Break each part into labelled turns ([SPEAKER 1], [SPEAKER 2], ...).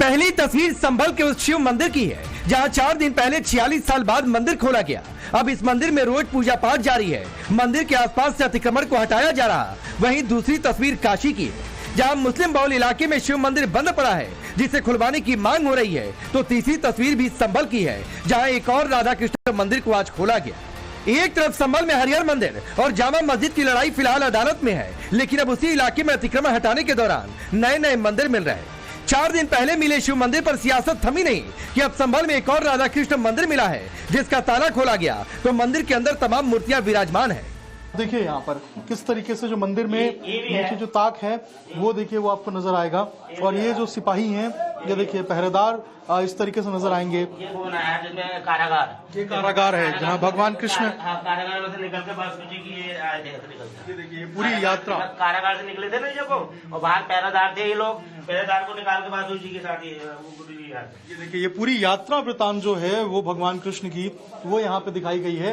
[SPEAKER 1] पहली तस्वीर संभल के उस शिव मंदिर की है जहां 4 दिन पहले 46 साल बाद मंदिर खोला गया। अब इस मंदिर में रोज पूजा पाठ जारी है। मंदिर के आसपास से अतिक्रमण को हटाया जा रहा। वहीं दूसरी तस्वीर काशी की है जहां मुस्लिम बहुल इलाके में शिव मंदिर बंद पड़ा है जिसे खुलवाने की मांग हो रही है। तो तीसरी तस्वीर भी संभल की है जहां एक और राधा कृष्ण मंदिर को आज खोला गया। एक तरफ संभल में हरिहर मंदिर और जामा मस्जिद की लड़ाई फिलहाल अदालत में है, लेकिन अब उसी इलाके में अतिक्रमण हटाने के दौरान नए नए मंदिर मिल रहे हैं। 4 दिन पहले मिले शिव मंदिर पर सियासत थमी नहीं कि अब संभल में एक और राधा कृष्ण मंदिर मिला है जिसका ताला खोला गया तो मंदिर के अंदर तमाम मूर्तियां विराजमान है।
[SPEAKER 2] देखिए यहाँ पर किस तरीके से जो मंदिर में नीचे जो ताक है वो देखिए वो आपको नजर आएगा। और ये जो सिपाही हैं ये देखिए पहरेदार इस तरीके से नजर आएंगे।
[SPEAKER 3] ये बनाया जिसमें कारागार,
[SPEAKER 2] ये कारागार है जहाँ भगवान कृष्ण
[SPEAKER 3] कारागार में से निकल के बासुजी की ये आए थे।
[SPEAKER 2] ये देखिए पूरी यात्रा
[SPEAKER 3] कारागार से निकले थे ना जब और बाहर पहरेदार थे ये लोग, पहरेदार को निकाल के बासुजी के साथ
[SPEAKER 2] ये देखिए ये पूरी यात्रा वृतांत जो है वो भगवान कृष्ण की वो यहाँ पे दिखाई गई है।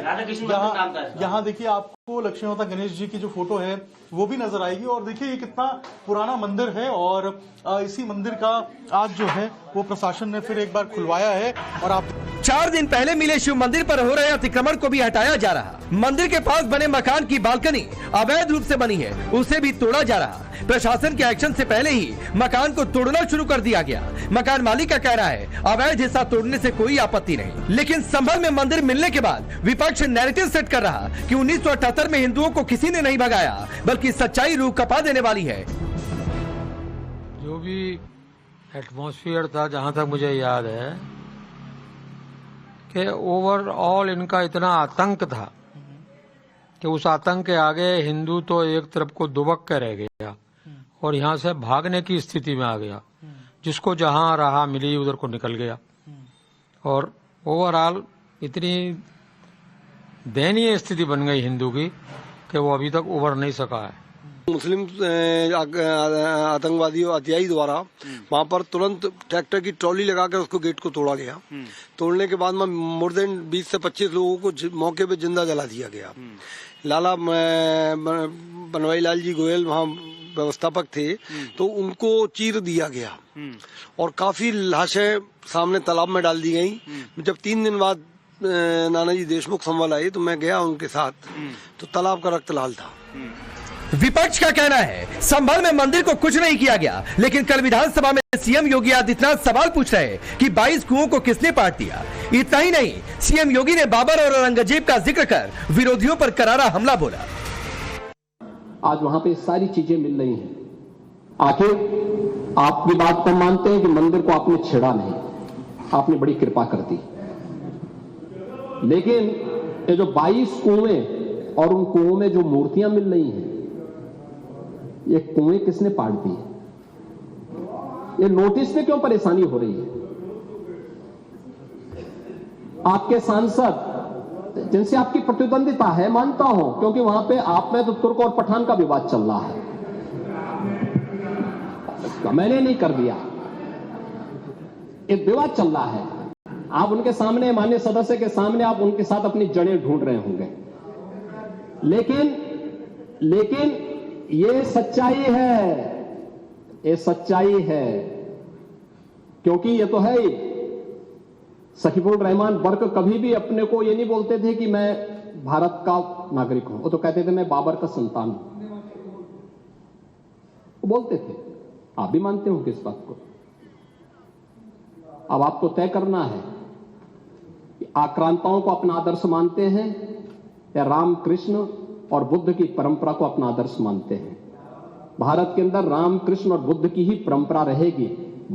[SPEAKER 2] यहाँ देखिए आपको लक्ष्मीमाता गणेश जी की जो फोटो है वो भी नजर आएगी। और देखिए ये कितना पुराना मंदिर है और इसी मंदिर का आज जो है वो प्रशासन ने फिर एक बार खुलवाया है। और आप
[SPEAKER 1] 4 दिन पहले मिले शिव मंदिर पर हो रहे अतिक्रमण को भी हटाया जा रहा। मंदिर के पास बने मकान की बालकनी अवैध रूप से बनी है, उसे भी तोड़ा जा रहा। प्रशासन के एक्शन से पहले ही मकान को तोड़ना शुरू कर दिया गया। मकान मालिक का कहना है अवैध हिस्सा तोड़ने से कोई आपत्ति नहीं, लेकिन संभल में मंदिर मिलने के बाद विपक्ष नैरेटिव सेट कर रहा कि 1978 में हिंदुओं को किसी ने नहीं भगाया, बल्कि सच्चाई रूह कपा देने वाली है।
[SPEAKER 4] जो भी एटमॉस्फेयर था, जहां तक मुझे याद है कि ओवरऑल इनका इतना आतंक था कि उस आतंक के आगे हिंदू तो एक तरफ को दुबक कर रह गया और यहाँ से भागने की स्थिति में आ गया। जिसको जहां राह मिली उधर को निकल गया और ओवरऑल इतनी दयनीय स्थिति बन गई हिंदू की कि वो अभी तक उभर नहीं सका है।
[SPEAKER 5] मुस्लिम आतंकवादियों अतियाई द्वारा वहां पर तुरंत ट्रैक्टर की ट्रॉली लगाकर उसको गेट को तोड़ा गया। तोड़ने के बाद में मोर देन 20 से 25 लोगों को मौके पे जिंदा जला दिया गया। लाला बनवारी लाल जी गोयल वहाँ व्यवस्थापक थे तो उनको चीर दिया गया और काफी लाशें सामने तालाब में डाल दी गई। जब 3 दिन बाद नानाजी देशमुख संभल आए तो मैं गया उनके साथ, तो तालाब का रक्त लाल था।
[SPEAKER 1] विपक्ष का कहना है संभल में मंदिर को कुछ नहीं किया गया, लेकिन कल विधानसभा में सीएम योगी आदित्यनाथ सवाल पूछ रहे हैं कि 22 कुओं को किसने पाट दिया। इतना ही नहीं, सीएम योगी ने बाबर और औरंगजेब का जिक्र कर विरोधियों पर करारा हमला बोला।
[SPEAKER 6] आज वहां पे सारी चीजें मिल रही हैं। आखिर आपकी बात को मानते हैं कि मंदिर को आपने छेड़ा नहीं, आपने बड़ी कृपा कर दी, लेकिन ये जो 22 कुएं और उन कुओं में जो मूर्तियां मिल रही हैं, ये कुएं किसने पाट दिए? ये नोटिस में क्यों परेशानी हो रही है? आपके सांसद जिनसे आपकी प्रतिद्वंदिता है, मानता हूं, क्योंकि वहां पे आप में तो तुर्क और पठान का विवाद चल रहा है, मैंने नहीं कर दिया, एक विवाद चल रहा है। आप उनके सामने, माननीय सदस्य के सामने, आप उनके साथ अपनी जड़ें ढूंढ रहे होंगे, लेकिन ये सच्चाई है, ये सच्चाई है, क्योंकि ये तो है ही। सकीफुर रहमान बर्क कभी भी अपने को ये नहीं बोलते थे कि मैं भारत का नागरिक हूं, वो तो कहते थे मैं बाबर का संतान हूं, वो बोलते थे। आप भी मानते हो किस बात को? अब आपको तय करना है कि आक्रांताओं को अपना आदर्श मानते हैं या राम कृष्ण और बुद्ध की परंपरा को अपना आदर्श मानते हैं। भारत के अंदर राम कृष्ण और बुद्ध की ही परंपरा रहेगी,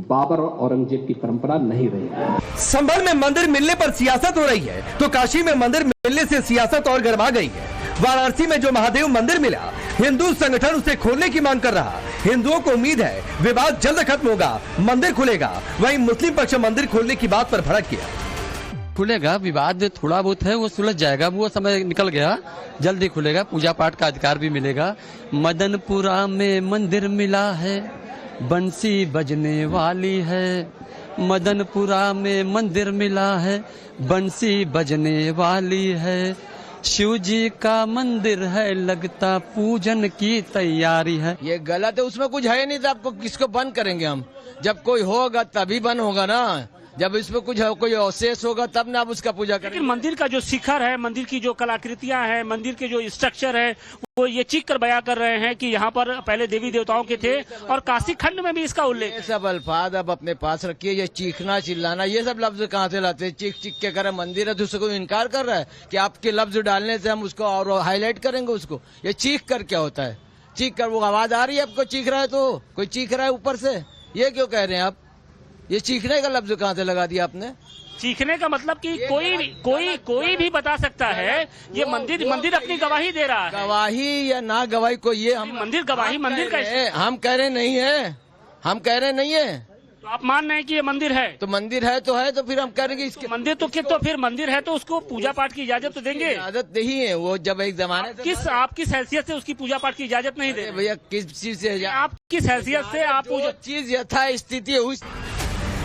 [SPEAKER 6] बाबर और औरंगजेब की परंपरा नहीं रहेगी।
[SPEAKER 1] संभल में मंदिर मिलने पर सियासत हो रही है तो काशी में मंदिर मिलने से सियासत और गरमा गई है। वाराणसी में जो महादेव मंदिर मिला, हिंदू संगठन उसे खोलने की मांग कर रहा। हिंदुओं को उम्मीद है विवाद जल्द खत्म होगा, मंदिर खुलेगा। वहीं मुस्लिम पक्ष मंदिर खोलने की बात पर भड़क गया।
[SPEAKER 7] खुलेगा, विवाद थोड़ा बहुत है वो सुलझ जाएगा, वो समय निकल गया, जल्दी खुलेगा, पूजा पाठ का अधिकार भी मिलेगा। मदनपुरा में मंदिर मिला है, बंसी बजने वाली है। मदनपुरा में मंदिर मिला है, बंसी बजने वाली है। शिव जी का मंदिर है, लगता पूजन की तैयारी है।
[SPEAKER 8] ये गलत है, उसमें कुछ है नहीं तो आपको किसको बंद करेंगे हम? जब कोई होगा तभी बंद होगा ना, जब इसमें कुछ कोई अवशेष होगा तब ना आप उसका पूजा करेंगे।
[SPEAKER 9] लेकिन मंदिर का जो शिखर है, मंदिर की जो कलाकृतियां हैं, मंदिर के जो स्ट्रक्चर है, वो ये चीख कर बयां कर रहे हैं कि यहाँ पर पहले देवी देवताओं के थे और काशी खंड में भी इसका उल्लेख।
[SPEAKER 8] ये सब अल्फाज आप अपने पास रखिए। ये चीखना चिल्लाना ये सब लफ्ज कहाँ से लाते हैं? चीख चीख के करे मंदिर है तो उसको इनकार कर रहा है कि आपके लफ्ज डालने से हम उसको और हाईलाइट करेंगे उसको। ये चीख कर क्या होता है? चीख कर वो आवाज आ रही है आपको? चीख रहा है तो कोई चीख रहा है ऊपर से, ये क्यों कह रहे हैं आप? ये चीखने का लफ्ज कहाँ से लगा दिया आपने?
[SPEAKER 9] चीखने का मतलब कि कोई भी बता सकता है ये मंदिर अपनी गवाही दे रहा है।
[SPEAKER 8] गवाही या ना गवाही कोई ये हम
[SPEAKER 9] मंदिर गवाही मंदिर का
[SPEAKER 8] हम कह रहे नहीं है, हम कह रहे नहीं है।
[SPEAKER 9] तो आप मान रहे हैं कि ये मंदिर है?
[SPEAKER 8] तो मंदिर है तो फिर हम कह रहे हैं इसके
[SPEAKER 9] मंदिर तो फिर मंदिर है तो उसको पूजा पाठ की इजाजत तो देंगे?
[SPEAKER 8] इजाजत नहीं है वो, जब एक जमाने
[SPEAKER 9] आप किस हैसियत से उसकी पूजा पाठ की इजाजत नहीं दे?
[SPEAKER 8] भैया किस चीज से?
[SPEAKER 9] आप किस हैसियत से आप
[SPEAKER 8] जो चीज यथा स्थिति है उस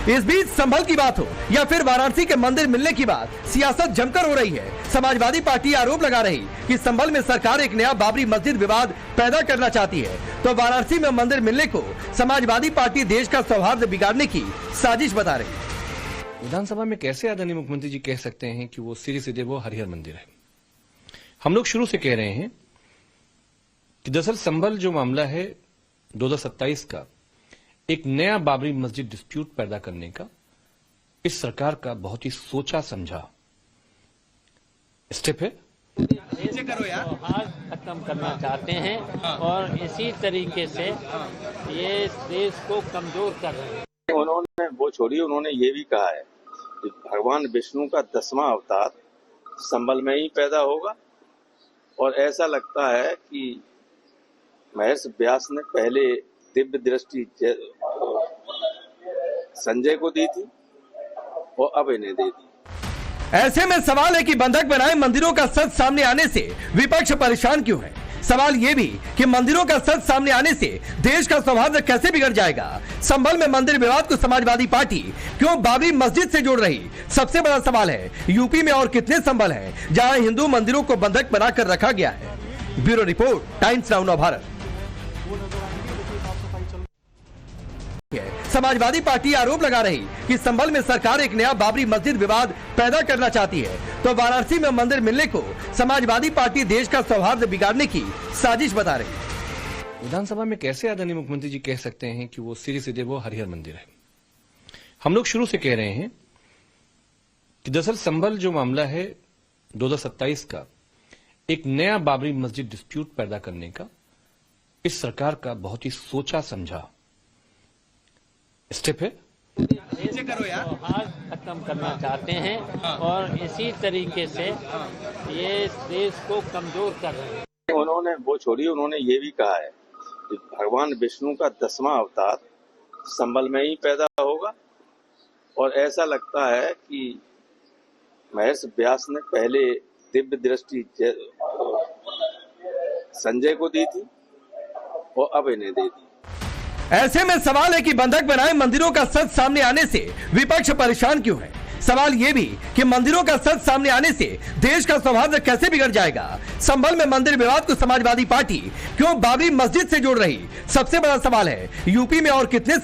[SPEAKER 1] इस बीच संभल की बात हो या फिर वाराणसी के मंदिर मिलने की बात, सियासत जमकर हो रही है। समाजवादी पार्टी आरोप लगा रही कि संभल में सरकार एक नया बाबरी मस्जिद विवाद पैदा करना चाहती है, तो वाराणसी में मंदिर मिलने को समाजवादी पार्टी देश का सौहार्द बिगाड़ने की साजिश बता रही है।
[SPEAKER 10] विधानसभा में कैसे आदरणीय मुख्यमंत्री जी कह सकते हैं कि वो सीधे सीधे वो हरिहर मंदिर है? हम लोग शुरू से कह रहे हैं कि दरअसल संभल जो मामला है 2027 का एक नया बाबरी मस्जिद डिस्प्यूट पैदा करने का इस सरकार का बहुत ही सोचा समझा स्टेप है।
[SPEAKER 11] खत्म करना चाहते हैं और इसी तरीके से ये देश को कमजोर कर रहे हैं।
[SPEAKER 12] उन्होंने वो छोड़ी, उन्होंने ये भी कहा है कि भगवान विष्णु का 10वां अवतार संभल में ही पैदा होगा और ऐसा लगता है कि महर्षि व्यास ने पहले दिव्य दृष्टि संजय को दी थी और अब इन्हें दे दी।
[SPEAKER 1] ऐसे में सवाल है कि बंधक बनाए मंदिरों का सच सामने आने से विपक्ष परेशान क्यों है? सवाल ये भी कि मंदिरों का सच सामने आने से देश का सौहार्द कैसे बिगड़ जाएगा? संभल में मंदिर विवाद को समाजवादी पार्टी क्यों बाबरी मस्जिद से जोड़ रही? सबसे बड़ा सवाल है यूपी में और कितने संभल हैं जहां हिंदू मंदिरों को बंधक बनाकर रखा गया है? ब्यूरो रिपोर्ट, टाइम्स नाउ नव भारत। समाजवादी पार्टी आरोप लगा रही कि संभल में सरकार एक नया बाबरी मस्जिद विवाद पैदा करना चाहती है, तो वाराणसी में मंदिर मिलने को समाजवादी पार्टी देश का सौहार्द बिगाड़ने की साजिश बता रही है।
[SPEAKER 10] विधानसभा में कैसे आदरणीय मुख्यमंत्री जी कह सकते हैं कि वो सीधे सीधे वो हरिहर मंदिर है? हम लोग शुरू से कह रहे हैं कि दरअसल संभल जो मामला है 2027 का एक नया बाबरी मस्जिद डिस्प्यूट पैदा करने का इस सरकार का बहुत ही सोचा समझा स्टेप है।
[SPEAKER 11] खत्म करना चाहते हैं और इसी तरीके से ये देश को कमजोर कर रहे हैं।
[SPEAKER 12] उन्होंने वो छोड़ी, उन्होंने ये भी कहा है कि भगवान विष्णु का 10वां अवतार संभल में ही पैदा होगा और ऐसा लगता है कि महर्षि व्यास ने पहले दिव्य दृष्टि संजय को दी थी और अब इन्हें दे दी।
[SPEAKER 1] ऐसे में सवाल है कि बंधक बनाए मंदिरों का सच सामने आने से विपक्ष परेशान क्यों है? सवाल ये भी कि मंदिरों का सच सामने आने से देश का सौहार्द कैसे बिगड़ जाएगा? संभल में मंदिर विवाद को समाजवादी पार्टी क्यों बाबरी मस्जिद से जोड़ रही? सबसे बड़ा सवाल है यूपी में और कितने